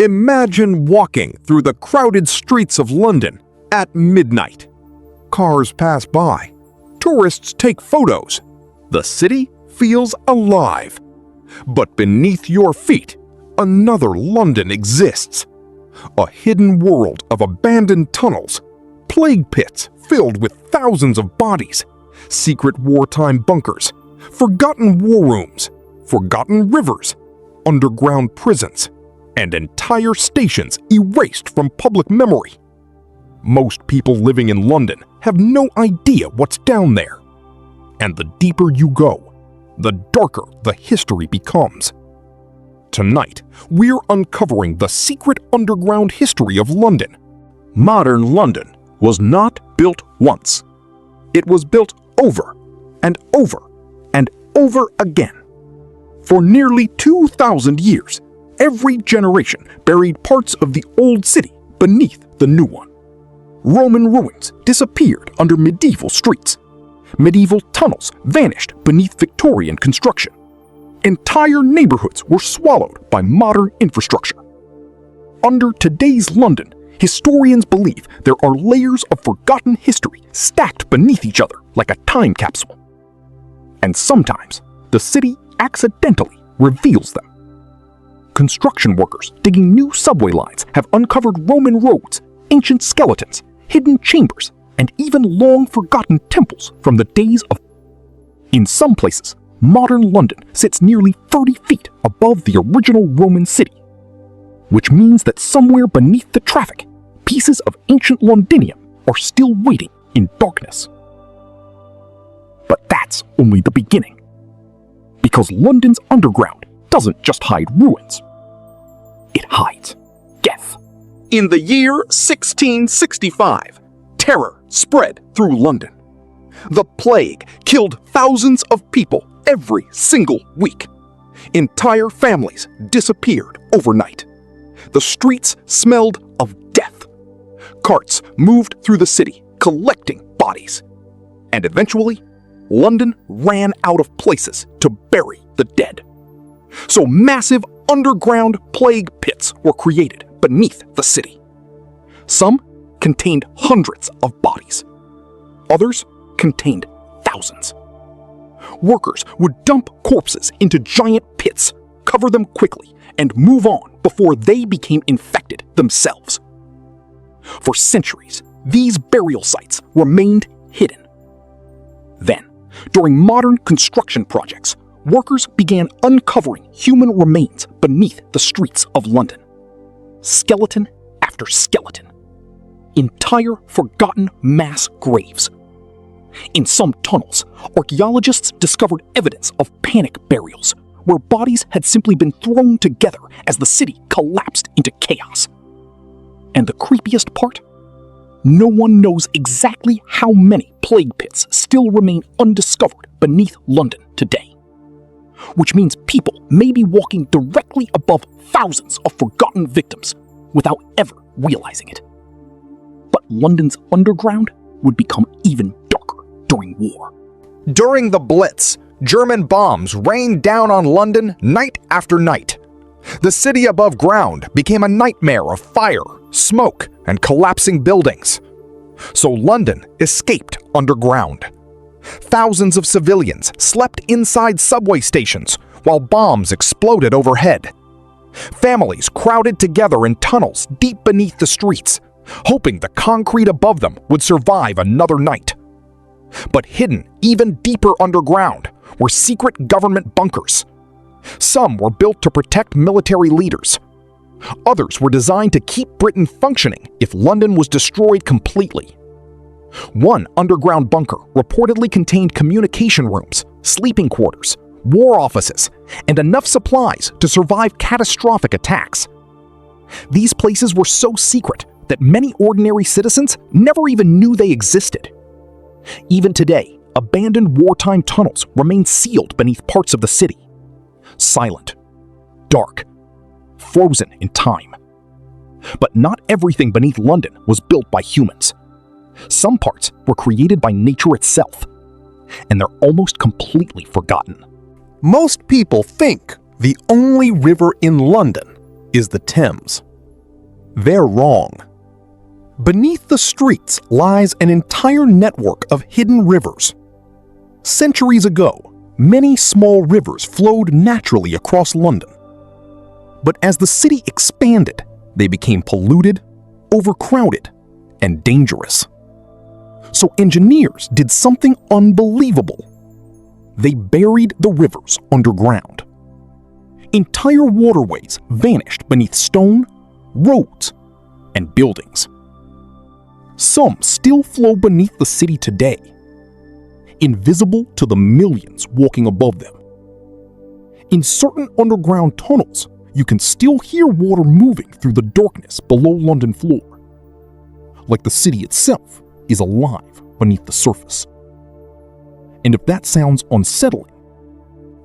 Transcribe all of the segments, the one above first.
Imagine walking through the crowded streets of London at midnight. Cars pass by. Tourists take photos. The city feels alive. But beneath your feet, another London exists. A hidden world of abandoned tunnels, plague pits filled with thousands of bodies, secret wartime bunkers, forgotten war rooms, forgotten rivers, underground prisons, and entire stations erased from public memory. Most people living in London have no idea what's down there. And the deeper you go, the darker the history becomes. Tonight, we're uncovering the secret underground history of London. Modern London was not built once. It was built over and over and over again. For nearly 2,000 years, every generation buried parts of the old city beneath the new one. Roman ruins disappeared under medieval streets. Medieval tunnels vanished beneath Victorian construction. Entire neighborhoods were swallowed by modern infrastructure. Under today's London, historians believe there are layers of forgotten history stacked beneath each other like a time capsule. And sometimes, the city accidentally reveals them. Construction workers digging new subway lines have uncovered Roman roads, ancient skeletons, hidden chambers, and even long-forgotten temples from the days of... In some places, modern London sits nearly 30 feet above the original Roman city, which means that somewhere beneath the traffic, pieces of ancient Londinium are still waiting in darkness. But that's only the beginning. Because London's underground doesn't just hide ruins. It hides death. In the year 1665, terror spread through London. The plague killed thousands of people every single week. Entire families disappeared overnight. The streets smelled of death. Carts moved through the city, collecting bodies. And eventually, London ran out of places to bury the dead. So massive underground plague pits were created beneath the city. Some contained hundreds of bodies. Others contained thousands. Workers would dump corpses into giant pits, cover them quickly, and move on before they became infected themselves. For centuries, these burial sites remained hidden. Then, during modern construction projects, workers began uncovering human remains beneath the streets of London. Skeleton after skeleton. Entire forgotten mass graves. In some tunnels, archaeologists discovered evidence of panic burials, where bodies had simply been thrown together as the city collapsed into chaos. And the creepiest part? No one knows exactly how many plague pits still remain undiscovered beneath London today. Which means people may be walking directly above thousands of forgotten victims without ever realizing it. But London's underground would become even darker during war. During the Blitz, German bombs rained down on London night after night. The city above ground became a nightmare of fire, smoke, and collapsing buildings. So London escaped underground. Thousands of civilians slept inside subway stations while bombs exploded overhead. Families crowded together in tunnels deep beneath the streets, hoping the concrete above them would survive another night. But hidden even deeper underground were secret government bunkers. Some were built to protect military leaders. Others were designed to keep Britain functioning if London was destroyed completely. One underground bunker reportedly contained communication rooms, sleeping quarters, war offices, and enough supplies to survive catastrophic attacks. These places were so secret that many ordinary citizens never even knew they existed. Even today, abandoned wartime tunnels remain sealed beneath parts of the city. Silent, dark, frozen in time. But not everything beneath London was built by humans. Some parts were created by nature itself, and they're almost completely forgotten. Most people think the only river in London is the Thames. They're wrong. Beneath the streets lies an entire network of hidden rivers. Centuries ago, many small rivers flowed naturally across London. But as the city expanded, they became polluted, overcrowded, and dangerous. So engineers did something unbelievable. They buried the rivers underground. Entire waterways vanished beneath stone, roads, and buildings. Some still flow beneath the city today, invisible to the millions walking above them. In certain underground tunnels, you can still hear water moving through the darkness below London floor, like the city itself is alive beneath the surface. And if that sounds unsettling,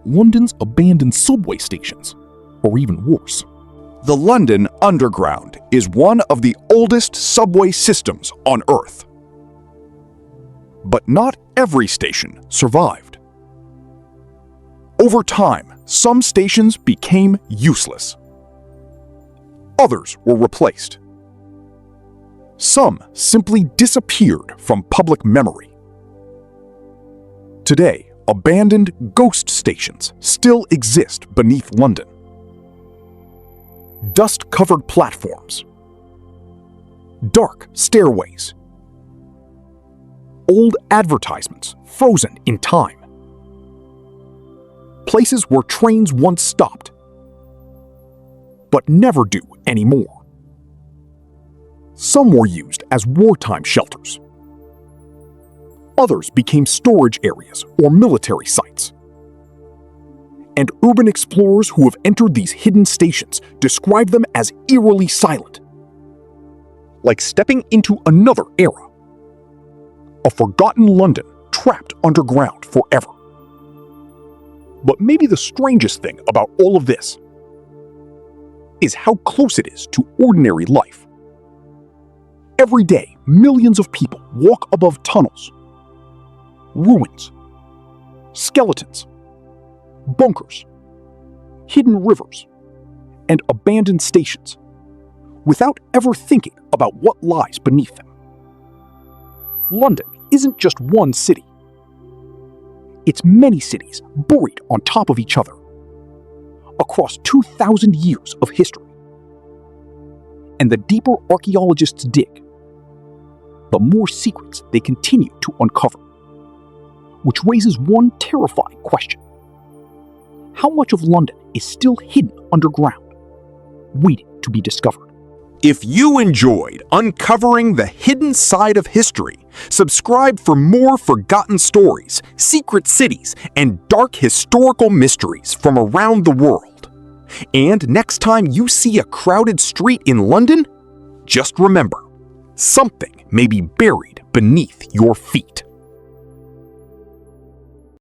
London's abandoned subway stations are even worse. The London Underground is one of the oldest subway systems on Earth. But not every station survived. Over time, some stations became useless. Others were replaced. Some simply disappeared from public memory. Today, abandoned ghost stations still exist beneath London. Dust-covered platforms, dark stairways, old advertisements frozen in time, places where trains once stopped, but never do anymore. Some were used as wartime shelters. Others became storage areas or military sites. And urban explorers who have entered these hidden stations describe them as eerily silent, like stepping into another era. A forgotten London trapped underground forever. But maybe the strangest thing about all of this is how close it is to ordinary life. Every day, millions of people walk above tunnels, ruins, skeletons, bunkers, hidden rivers, and abandoned stations, without ever thinking about what lies beneath them. London isn't just one city. It's many cities buried on top of each other, across 2,000 years of history. And the deeper archaeologists dig, the more secrets they continue to uncover, which raises one terrifying question. How much of London is still hidden underground, waiting to be discovered? If you enjoyed uncovering the hidden side of history, subscribe for more forgotten stories, secret cities, and dark historical mysteries from around the world. And next time you see a crowded street in London, just remember, something may be buried beneath your feet.